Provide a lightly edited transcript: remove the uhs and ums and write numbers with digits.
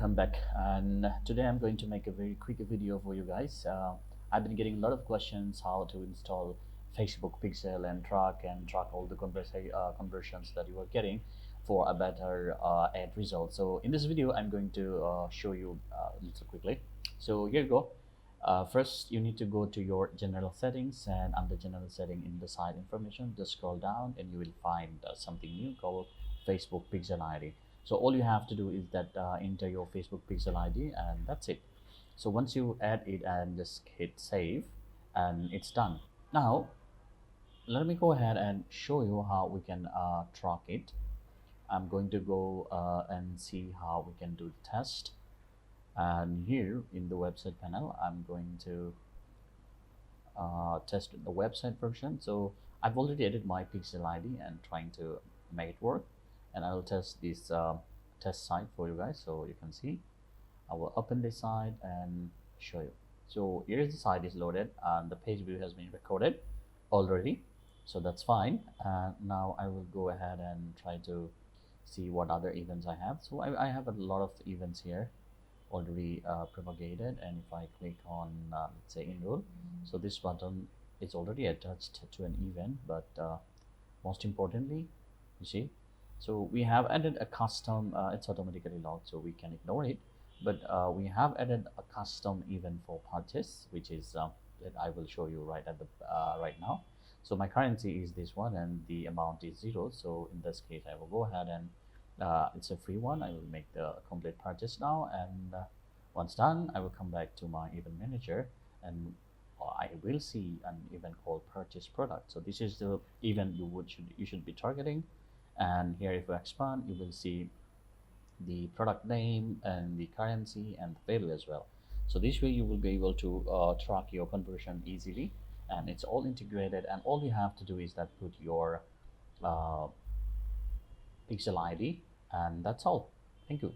welcome back. And today I'm going to make a very quick video for you guys. I've been getting a lot of questions how to install Facebook Pixel and track all the conversions that you are getting for a better ad result. So in this video, I'm going to show you a little quickly. So here you go. First, you need to go to your general settings, and under general setting in the site information, just scroll down and you will find something new called Facebook Pixel ID. So all you have to do is that enter your Facebook Pixel ID, and that's it. So once you add it and just hit save, and it's done. Now let me go ahead and show you how we can track it. I'm going to go and see how we can do the test. And here in the website panel, I'm going to test the website version. So I've already added my Pixel ID and trying to make it work, and I will test this test site for you guys so you can see. I will open this site and show you. So here the site is loaded and the page view has been recorded already, so that's fine. Now I will go ahead and try to see what other events I have. So I have a lot of events here already propagated, and if I click on let's say enroll, so this button is already attached to an event, but most importantly, you see, so we have added a custom it's automatically logged, so we can ignore it, but we have added a custom event for purchase, which is that I will show you right at the right now. So my currency is this one and the amount is 0, so in this case I will go ahead and it's a free one. I will make the complete purchase now, and once done, I will come back to my event manager, and I will see an event called purchase product. So this is the event you should be targeting, and here if you expand, you will see the product name and the currency and the value as well. So this way you will be able to track your conversion easily, and it's all integrated, and all you have to do is that put your Pixel ID, and that's all. Thank you.